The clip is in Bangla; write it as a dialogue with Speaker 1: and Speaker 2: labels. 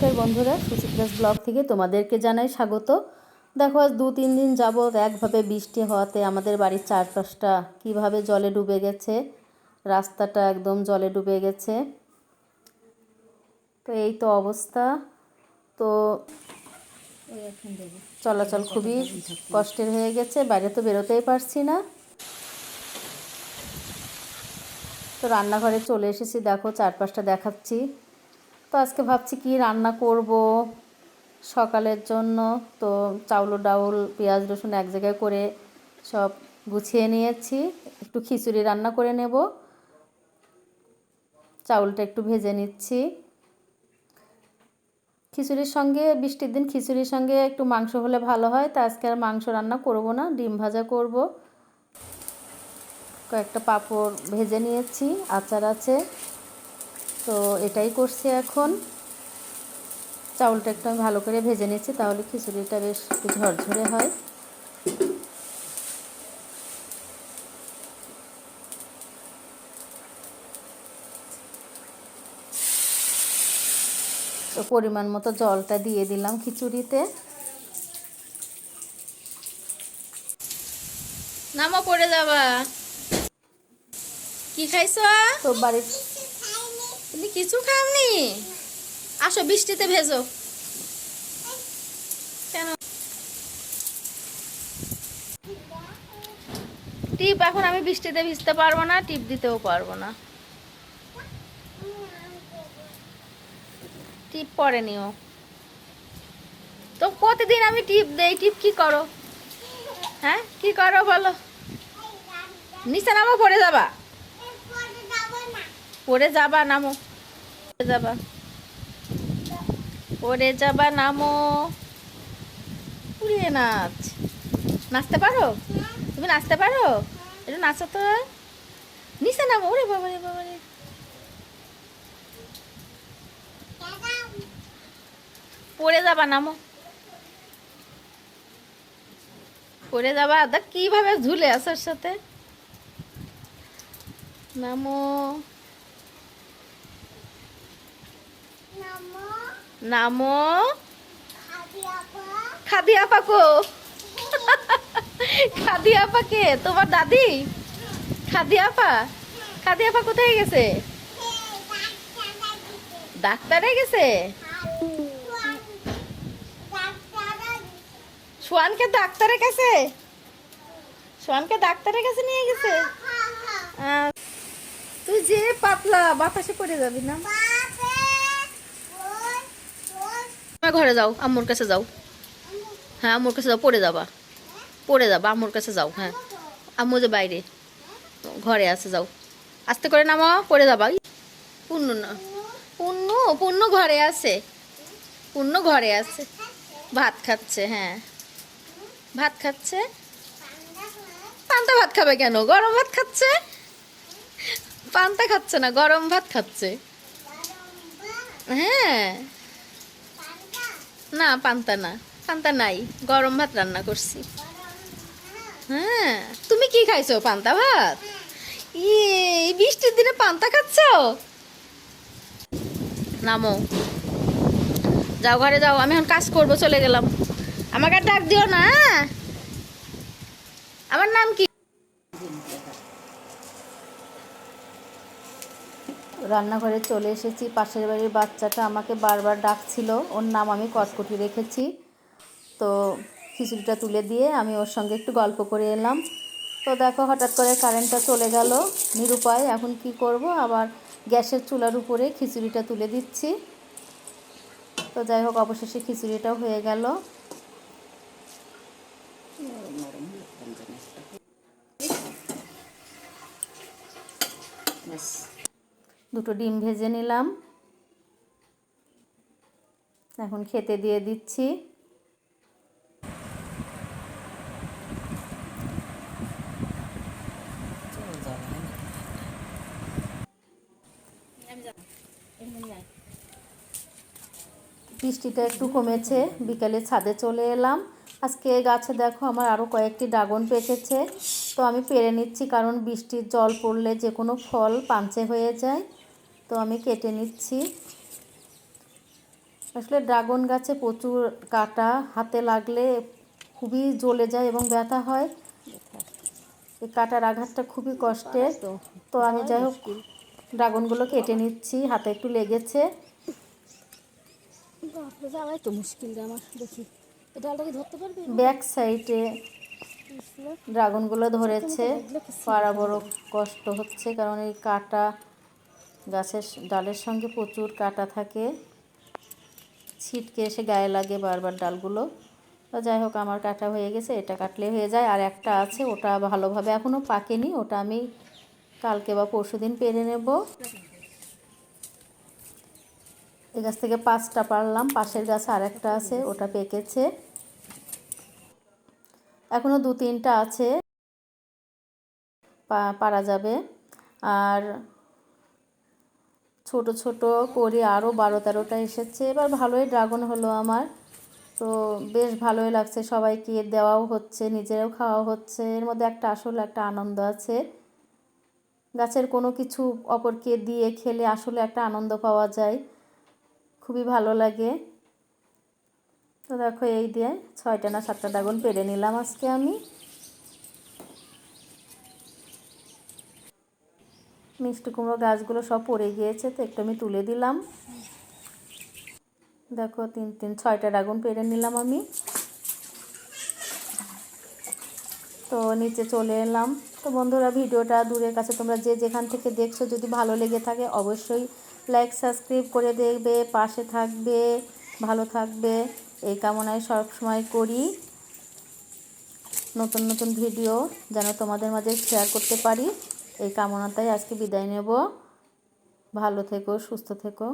Speaker 1: নমস্কার বন্ধুরা, সুচিত্রাস ব্লগ থেকে তোমাদেরকে জানাই স্বাগত। দেখো আজ 2-3 দিন যাবৎ একভাবে বৃষ্টি হওয়াতে আমাদের বাড়ির চারপাশটা কিভাবে জলে ডুবে গেছে, রাস্তাটা একদম জলে ডুবে গেছে। তো এই তো অবস্থা। তো চলাচল খুবই কষ্টের হয়ে গেছে, বাইরে তো বেরোতেই পারছি না। তো রান্নাঘরে চলে এসেছি, দেখো চারপাশটা দেখাচ্ছি। তো আজকে ভাবছি কি রান্না করব সকালের জন্য। তো চাউল ডাউল পেঁয়াজ রসুন এক জায়গায় করে সব গুছিয়ে নিয়েছি। একটু খিচুড়ি রান্না করে নেব, চাউলটা একটু ভেজে নিচ্ছি। খিচুড়ির সঙ্গে, বৃষ্টির দিন খিচুড়ির সঙ্গে একটু মাংস হলে ভালো হয়। তা আজকে আর মাংস রান্না করব না, ডিম ভাজা করব। কয়েকটা পাঁপড় ভেজে নিয়েছি, আচার আছে। তো এটাই করছি এখন। চাউলটা একটু আমি ভালো করে ভেজে নিচ্ছি, তাহলে খিচুড়িটা বেশ একটু ঝরঝরে হয়। তো পরিমাণ মতো জলটা দিয়ে দিলাম খিচুড়িতে।
Speaker 2: নামো পড়ে যাবা। কি খাইছো?
Speaker 1: তো বাড়ির
Speaker 2: তুমি কিছু খাওনি? আসো বৃষ্টিতে ভেজো। কেন টিপ? এখন আমি বৃষ্টিতে ভিজতে পারবো না, টিপ দিতেও পারবো না। টিপ পরে নিও। তো প্রতিদিন আমি টিপ দেই, টিপ কি করো? হ্যাঁ কি করো বলো? নিচে নামো, পড়ে যাবা। পড়ে যাবা, নামো। পড়ে যাবা, পড়ে যাবা, নামো। উড়িয়ে নাচ। নাচতে পারো? তুমি নাচতে পারো? একটু নাচো তো। নিচে নামো। ওরে বাবা রে বাবা রে, পড়ে যাবা, নামো। পড়ে যাবা। দেখ কিভাবে ঝুলে আছে ওর সাথে। নামো, নামো। খাদি আপা কো? খাদি আপা কে? তোমার দাদি? খাদি আপা? খাদি আপা কোথায় গেছে? ডাক্তারে গেছে? সোয়ানকে ডাক্তারের কাছে? সোয়ানকে ডাক্তারের কাছে নিয়ে গেছে? তুই যে পাতলা, বাতাসে পড়ে যাবি না। ঘরে যাও, আম্মুর কাছে যাও। হ্যাঁ আম্মুর কাছে যাও, পড়ে যাবা। পড়ে যাবা, আম্মুর কাছে যাও। হ্যাঁ আম্মু যে বাইরে ঘরে আছে, যাও। আস্তে করে নামো, পড়ে যাবা। পূর্ণ না, পূর্ণ, পূর্ণ ঘরে আছে। পূর্ণ ঘরে আছে, ভাত খাচ্ছে। হ্যাঁ ভাত খাচ্ছে। পান্তা ভাত খাবে কেন? গরম ভাত খাচ্ছে। পান্তা খাচ্ছে না, গরম ভাত খাচ্ছে। হ্যাঁ না, পান্তা না, পান্তা নাই, গরম ভাত রান্না করছি। হ্যাঁ তুমি কি খাইছো? পান্তা ভাত? এই বৃষ্টির দিনে পান্তা খাচ্ছো? নামো, যাও ঘরে যাও। আমি এখন কাজ করবো, চলে গেলাম। আমাকে আর ডাক দিও না। আমার নাম কি?
Speaker 1: রান্নাঘরে চলে এসেছি। পাশের বাড়ির বাচ্চাটা আমাকে বারবার ডাকছিল, ওর নাম আমি কটকটি রেখেছি। তো খিচুড়িটা তুলে দিয়ে আমি ওর সঙ্গে একটু গল্প করে এলাম। তো দেখো হঠাৎ করে কারেন্টটা চলে গেল, নিরুপায়। এখন কি করব? আবার গ্যাসের চুলার উপরে খিচুড়িটা তুলে দিচ্ছি। তো যাই হোক, অবশেষে খিচুড়িটাও হয়ে গেল। দুটো ডিম ভেজে নিলাম, এখন খেতে দিয়ে দিচ্ছি। বৃষ্টিটা একটু কমেছে, বিকালে ছাদে চলে এলাম। আজকে গাছে দেখো আমার আরও কয়েকটি ড্রাগন পেকেছে। তো আমি পেরে নিচ্ছি, কারণ বৃষ্টির জল পড়লে যে কোনো ফল পাঞ্চে হয়ে যায়। তো আমি কেটে নিচ্ছি। আসলে ড্রাগন গাছে প্রচুর কাঁটা, হাতে লাগলে খুবই জ্বলে যায় এবং ব্যথা হয়। এই কাঁটার আঘাতটা খুবই কষ্টের। তো আমি যাই হোক ড্রাগনগুলো কেটে নিচ্ছি, হাতে একটু লেগেছে।
Speaker 2: যাওয়াই তো মুশকিল রে আমার, দেখি এই ডালটা কি ধরতে পারবি?
Speaker 1: ব্যাক সাইডে ড্রাগনগুলো ধরেছে, পাড়া বড় কষ্ট হচ্ছে, কারণ এই কাঁটা গাছের ডালের সঙ্গে প্রচুর কাঁটা থাকে, ছিটকে এসে গায়ে লাগে বারবার ডালগুলো। তো যাই হোক আমার কাটা হয়ে গেছে, এটা কাটলে হয়ে যায়। আর একটা আছে, ওটা ভালোভাবে এখনও পাকেনি, ওটা আমি কালকে বা পরশুদিন পেরে নেব। এই গাছ থেকে 5টা পারলাম, পাশের গাছে আরেকটা আছে, ওটা পেকেছে। এখনও 2-3টা আছে, পারা যাবে। আর ছোট ছোট করে আরও 12-13টা এসেছে। এবার ভালোই ড্রাগন হলো আমার, তো বেশ ভালোই লাগছে, সবাইকে দেওয়াও হচ্ছে, নিজেরাও খাওয়া হচ্ছে। এর মধ্যে একটা আসলে একটা আনন্দ আছে, গাছের কোনো কিছু অপরকে দিয়ে খেলে আসলে একটা আনন্দ পাওয়া যায়, খুবই ভালো লাগে। তো দেখো এই দিয়ে 6টা না 7টা ড্রাগন পেরে নিলাম আজকে আমি। মিষ্টি কুমড়ো গাছগুলো সব পড়ে গিয়েছে, তো একটু আমি তুলে দিলাম। দেখো 6টা ড্রাগন পেরে নিলাম আমি। তো নিচে চলে এলাম। তো বন্ধুরা, ভিডিওটা দূরের কাছে তোমরা যে যেখান থেকে দেখছো, যদি ভালো লেগে থাকে অবশ্যই লাইক সাবস্ক্রাইব করে দেখবে, পাশে থাকবে, ভালো থাকবে, এই কামনায় সবসময় করি। নতুন নতুন ভিডিও যেন তোমাদের মাঝে শেয়ার করতে পারি, এই কামনাটাই আজকে বিদায় নেব। ভালো থেকো, সুস্থ থেকো।